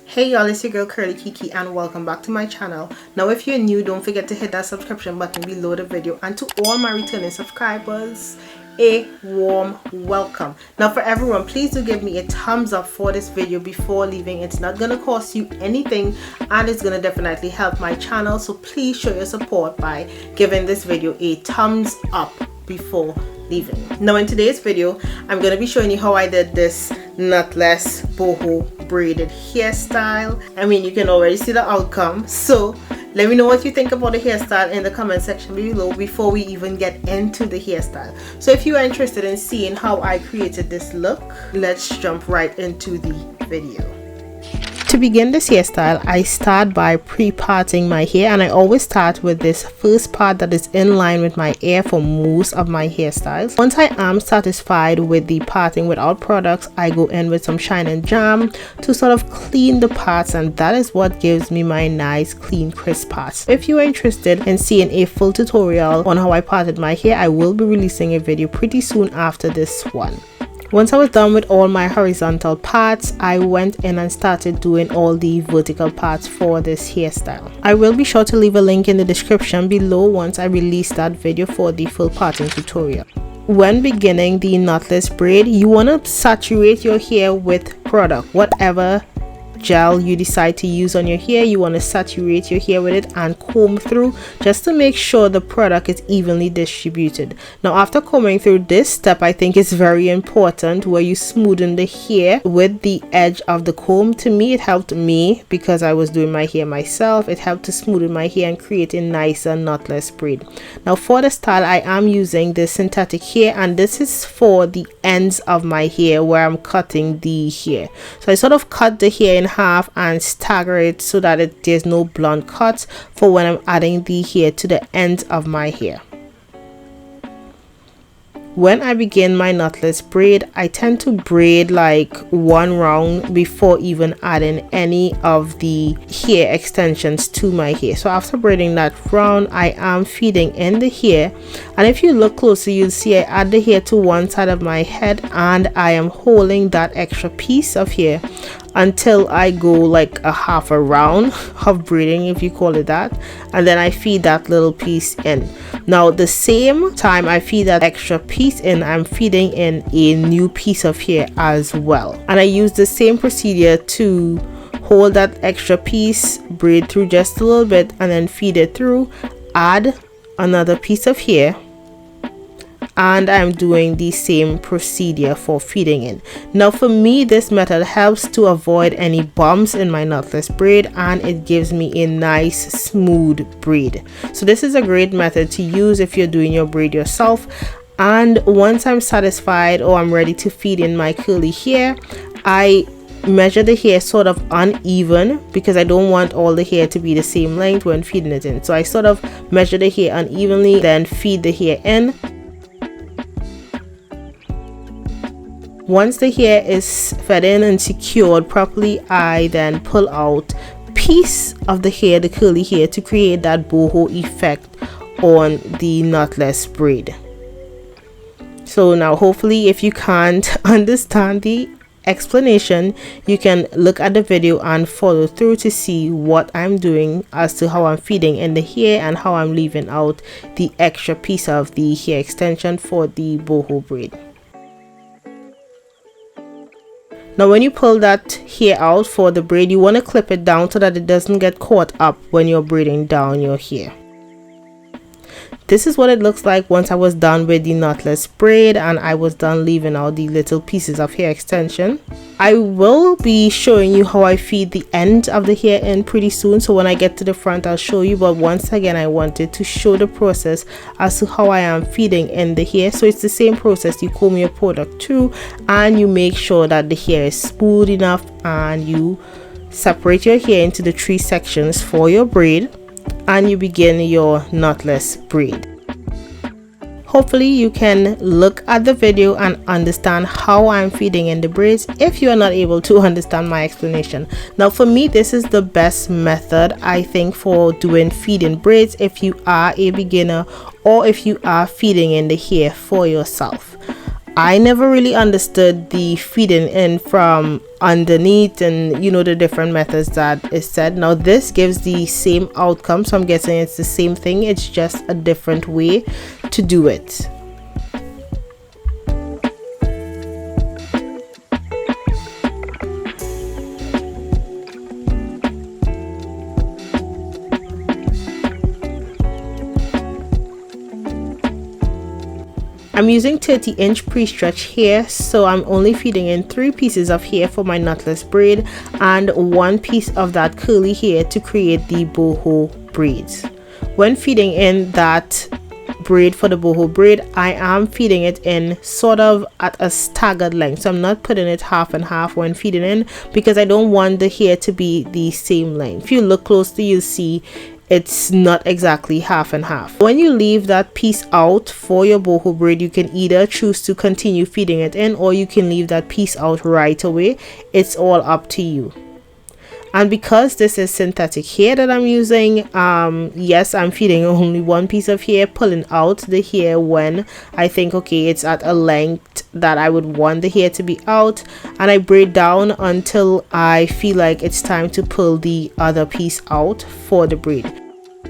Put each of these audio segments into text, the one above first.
Hey y'all, it's your girl Curly Kiki and welcome back to my channel. Now if you're new, don't forget to hit that subscription button below the video, and to all my returning subscribers, a warm welcome. Now for everyone, please do give me a thumbs up for this video before leaving. It's not gonna cost you anything and it's gonna definitely help my channel, so please show your support by giving this video a thumbs up before leaving. Now in today's video, I'm going to be showing you how I did this knotless boho braided hairstyle. I mean, you can already see the outcome, so let me know what you think about the hairstyle in the comment section below before we even get into the hairstyle. So if you are interested in seeing how I created this look, let's jump right into the video. To begin this hairstyle, I start by pre-parting my hair, and I always start with this first part that is in line with my ear for most of my hairstyles. Once I am satisfied with the parting without products, I go in with some Shine and Jam to sort of clean the parts, and that is what gives me my nice clean crisp parts. If you are interested in seeing a full tutorial on how I parted my hair, I will be releasing a video pretty soon after this one. Once I was done with all my horizontal parts, I went in and started doing all the vertical parts for this hairstyle. I will be sure to leave a link in the description below once I release that video for the full parting tutorial. When beginning the knotless braid, you want to saturate your hair with product. Whatever gel you decide to use on your hair, you want to saturate your hair with it and comb through just to make sure the product is evenly distributed. Now after combing through, this step I think is very important, where you smoothen the hair with the edge of the comb. To me, it helped me because I was doing my hair myself. It helped to smoothen my hair and create a nicer knotless braid. Now for the style, I am using this synthetic hair, and this is for the ends of my hair where I'm cutting the hair. So I sort of cut the hair in half and stagger it so that there's no blunt cuts for when I'm adding the hair to the ends of my hair. When I begin my knotless braid, I tend to braid like one round before even adding any of the hair extensions to my hair. So after braiding that round, I am feeding in the hair, and if you look closely, you'll see I add the hair to one side of my head and I am holding that extra piece of hair until I go like a half a round of braiding, if you call it that, and then I feed that little piece in. Now the same time I feed that extra piece in, I'm feeding in a new piece of hair as well, and I use the same procedure to hold that extra piece, braid through just a little bit, and then feed it through, add another piece of hair, and I'm doing the same procedure for feeding in. Now for me, this method helps to avoid any bumps in my knotless braid, and it gives me a nice smooth braid. So this is a great method to use if you're doing your braid yourself. And once I'm satisfied or I'm ready to feed in my curly hair, I measure the hair sort of uneven because I don't want all the hair to be the same length when feeding it in. So I sort of measure the hair unevenly, then feed the hair in. Once the hair is fed in and secured properly, I then pull out a piece of the hair, the curly hair, to create that boho effect on the knotless braid. So now hopefully, if you can't understand the explanation, you can look at the video and follow through to see what I'm doing as to how I'm feeding in the hair and how I'm leaving out the extra piece of the hair extension for the boho braid. Now when you pull that hair out for the braid, you want to clip it down so that it doesn't get caught up when you're braiding down your hair. This is what it looks like once I was done with the knotless braid and I was done leaving out the little pieces of hair extension. I will be showing you how I feed the end of the hair in pretty soon, so when I get to the front I'll show you, but once again I wanted to show the process as to how I am feeding in the hair. So it's the same process. You comb your product through and you make sure that the hair is smooth enough, and you separate your hair into the 3 sections for your braid, and you begin your knotless braid. Hopefully you can look at the video and understand how I'm feeding in the braids if you are not able to understand my explanation. Now for me, this is the best method I think for doing feeding braids if you are a beginner or if you are feeding in the hair for yourself. I never really understood the feeding in from underneath and you know the different methods that is said. Now this gives the same outcome, so I'm guessing it's the same thing, it's just a different way to do it. I'm using 30-inch pre-stretch hair, so I'm only feeding in 3 pieces of hair for my knotless braid and 1 piece of that curly hair to create the boho braids. When feeding in that braid for the boho braid, I am feeding it in sort of at a staggered length, so I'm not putting it half and half when feeding in because I don't want the hair to be the same length. If you look closely, you'll see it's not exactly half and half. When you leave that piece out for your boho braid, you can either choose to continue feeding it in or you can leave that piece out right away. It's all up to you. And because this is synthetic hair that I'm using, yes, I'm feeding only 1 piece of hair, pulling out the hair when I think, okay, it's at a length that I would want the hair to be out, and I braid down until I feel like it's time to pull the other piece out for the braid.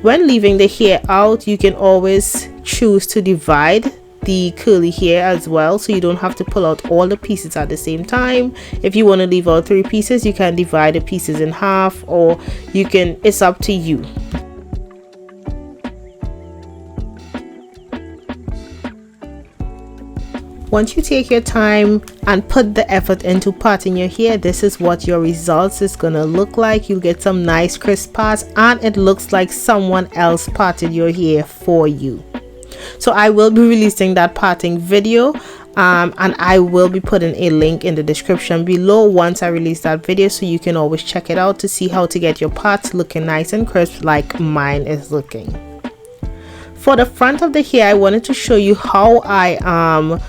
When leaving the hair out, you can always choose to divide the curly hair as well, so you don't have to pull out all the pieces at the same time. If you want to leave out 3 pieces, you can divide the pieces in half, or you can, it's up to you. Once you take your time and put the effort into parting your hair, this is what your results is gonna look like. You'll get some nice crisp parts and it looks like someone else parted your hair for you. So I will be releasing that parting video, and I will be putting a link in the description below once I release that video, so you can always check it out to see how to get your parts looking nice and crisp like mine is looking. For the front of the hair, I wanted to show you how I am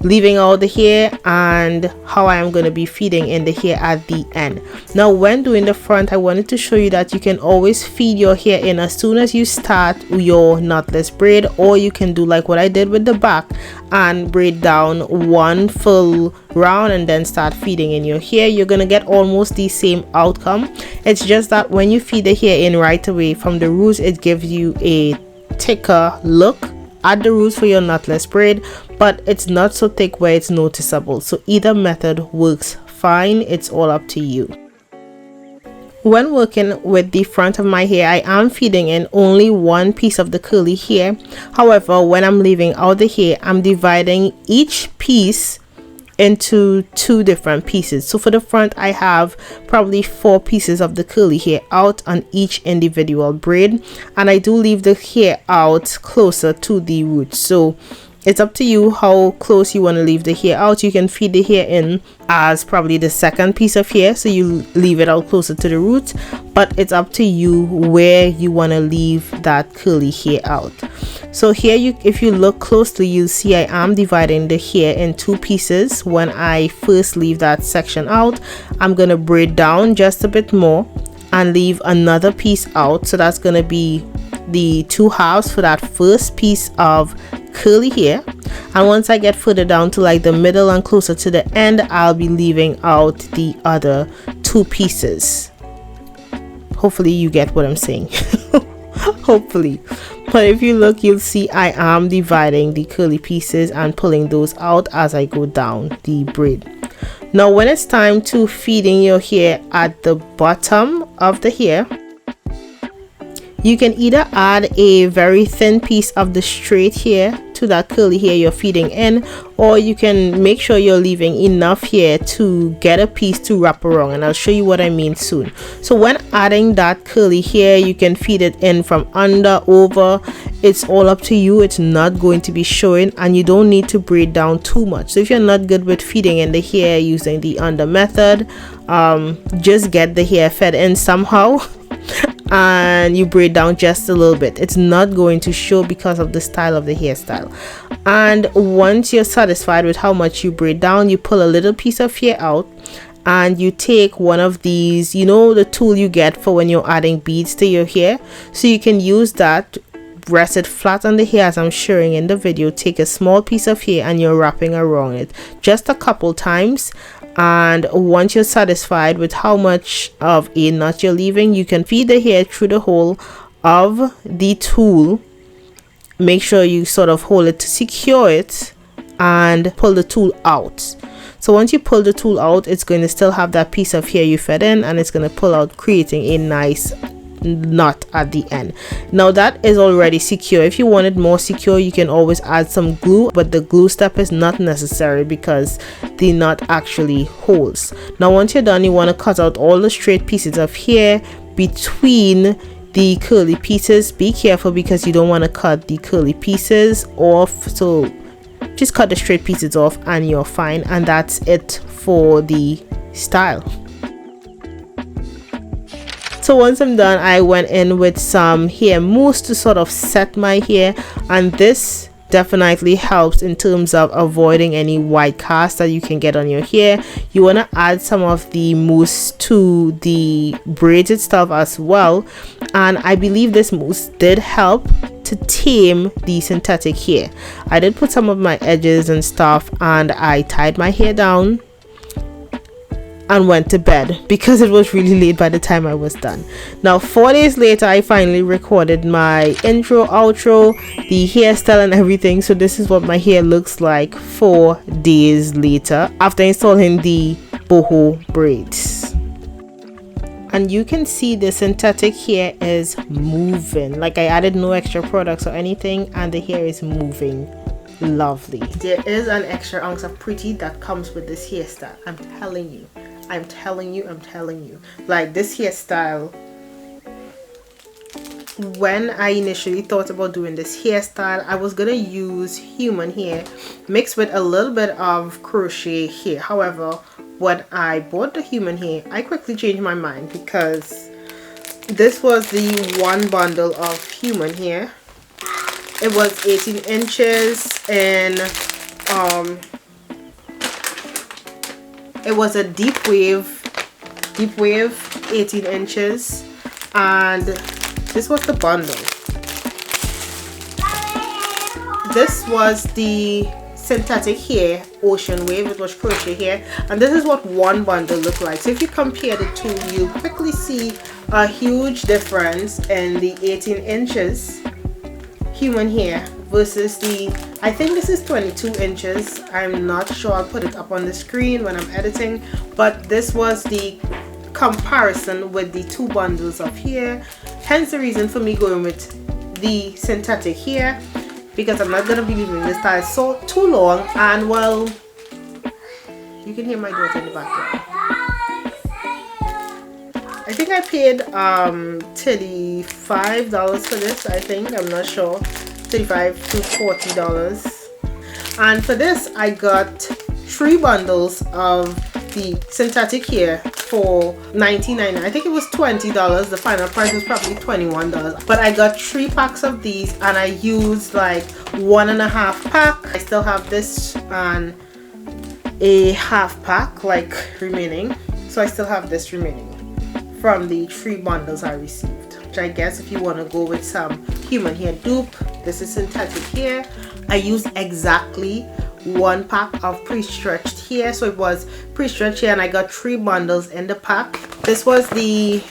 leaving out the hair and how I am going to be feeding in the hair at the end. Now when doing the front, I wanted to show you that you can always feed your hair in as soon as you start your knotless braid, or you can do like what I did with the back and braid down 1 full round and then start feeding in your hair. You're gonna get almost the same outcome. It's just that when you feed the hair in right away from the roots, it gives you a thicker look at the roots for your knotless braid, but it's not so thick where it's noticeable. So either method works fine, it's all up to you. When working with the front of my hair, I am feeding in only 1 piece of the curly hair. However, when I'm leaving out the hair, I'm dividing each piece into 2 different pieces. So for the front, I have probably 4 pieces of the curly hair out on each individual braid, and I do leave the hair out closer to the roots. So it's up to you how close you want to leave the hair out. You can feed the hair in as probably the second piece of hair, so you leave it out closer to the roots, but it's up to you where you want to leave that curly hair out. So here, if you look closely, you'll see I am dividing the hair in 2 pieces. When I first leave that section out, I'm going to braid down just a bit more and leave another piece out. So that's going to be the 2 halves for that first piece of curly hair, and once I get further down to like the middle and closer to the end, I'll be leaving out the other 2 pieces. Hopefully you get what I'm saying. Hopefully. But if you look, you'll see I am dividing the curly pieces and pulling those out as I go down the braid. Now when it's time to feeding your hair at the bottom of the hair, you can either add a very thin piece of the straight hair to that curly hair you're feeding in, or you can make sure you're leaving enough hair to get a piece to wrap around, and I'll show you what I mean soon. So when adding that curly hair, you can feed it in from under, over. It's all up to you. It's not going to be showing, and you don't need to braid down too much. So if you're not good with feeding in the hair using the under method, just get the hair fed in somehow and you braid down just a little bit. It's not going to show because of the style of the hairstyle. And once you're satisfied with how much you braid down, you pull a little piece of hair out and you take one of these, you know, the tool you get for when you're adding beads to your hair. So you can use that rest it flat on the hair as I'm showing in the video, take a small piece of hair and you're wrapping around it just a couple times. And once you're satisfied with how much of a knot you're leaving, you can feed the hair through the hole of the tool. Make sure you sort of hold it to secure it and pull the tool out. So once you pull the tool out, it's going to still have that piece of hair you fed in, and it's going to pull out, creating a nice knot at the end. Now that is already secure. If you want it more secure, you can always add some glue, but the glue step is not necessary because the knot actually holds. Now once you're done, you want to cut out all the straight pieces of hair between the curly pieces. Be careful because you don't want to cut the curly pieces off, so just cut the straight pieces off and you're fine. And that's it for the style. So once I'm done, I went in with some hair mousse to sort of set my hair, and this definitely helps in terms of avoiding any white cast that you can get on your hair. You want to add some of the mousse to the braids itself as well, and I believe this mousse did help to tame the synthetic hair. I did put some of my edges and stuff, and I tied my hair down and went to bed because it was really late by the time I was done. Now 4 days later, I finally recorded my intro, outro, the hairstyle and everything. So this is what my hair looks like 4 days later after installing the Boho braids. And you can see the synthetic hair is moving. Like, I added no extra products or anything, and the hair is moving lovely. There is an extra ounce of pretty that comes with this hairstyle. I'm telling you. Like, this hairstyle, when I initially thought about doing this hairstyle, I was gonna use human hair mixed with a little bit of crochet hair. However, when I bought the human hair, I quickly changed my mind because this was the one bundle of human hair. It was 18 inches and it was a deep wave 18 inches, and this was the bundle. This was the synthetic hair ocean wave. It was crochet hair, and this is what one bundle looked like. So if you compare the two, you quickly see a huge difference in the 18 inches human hair versus the, I think this is 22 inches. I'm not sure. I'll put it up on the screen when I'm editing, but this was the comparison with the two bundles of hair. Hence the reason for me going with the synthetic hair, because I'm not going to be leaving this style so too long. And well, you can hear my daughter in the background. I think I paid $35 for this. I think, I'm not sure, $35 to $40. And for this I got 3 bundles of the synthetic hair for $19.99. I think it was $20. The final price was probably $21, but I got 3 packs of these, and I used like 1.5 pack. I still have this and a half pack like remaining, so I still have this remaining from the 3 bundles I received. Which I guess if you want to go with some human hair dupe, this is synthetic hair. I used exactly 1 pack of pre-stretched hair, so it was pre-stretched hair, and I got 3 bundles in the pack. This was the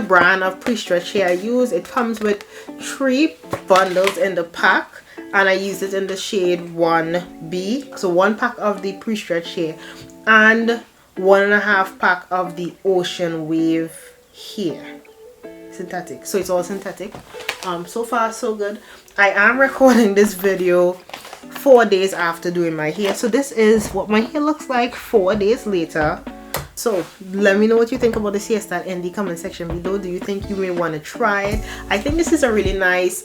brand of pre-stretched hair I used. It comes with 3 bundles in the pack, and I used it in the shade 1B. So 1 pack of the pre-stretched hair and 1.5 pack of the ocean wave hair, synthetic. So it's all synthetic. So far so good. I am recording this video 4 days after doing my hair, so this is what my hair looks like 4 days later. So let me know what you think about this hairstyle in the comment section below. Do you think you may want to try it? I think this is a really nice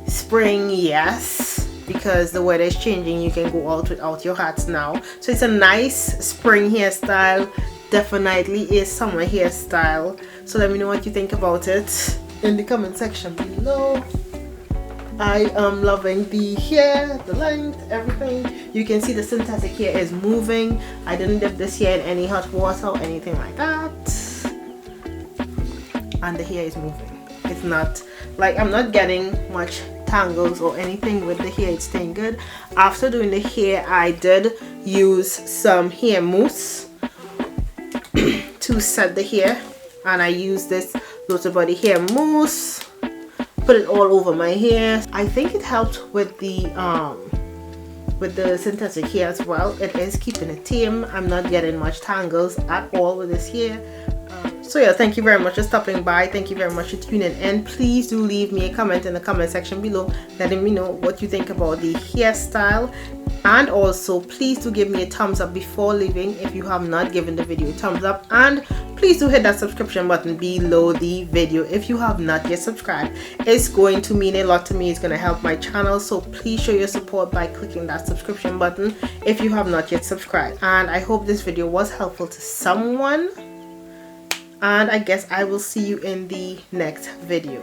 spring, yes, because the weather is changing. You can go out without your hats now, so it's a nice spring hairstyle. Definitely a summer hairstyle. So let me know what you think about it in the comment section below. I am loving the hair, the length, everything. You can see the synthetic hair is moving. I didn't dip this hair in any hot water or anything like that, and the hair is moving. It's not like I'm not getting much tangles or anything with the hair. It's staying good. After doing the hair, I did use some hair mousse to set the hair, and I used this Lotus Body hair mousse, put it all over my hair. I think it helped with the synthetic hair as well. It is keeping it tame. I'm not getting much tangles at all with this hair. So yeah, thank you very much for stopping by. Thank you very much for tuning in. Please do leave me a comment in the comment section below letting me know what you think about the hairstyle, and also please do give me a thumbs up before leaving if you have not given the video a thumbs up, and please do hit that subscription button below the video if you have not yet subscribed. It's going to mean a lot to me. It's going to help my channel, so please show your support by clicking that subscription button if you have not yet subscribed. And I hope this video was helpful to someone, and I guess I will see you in the next video.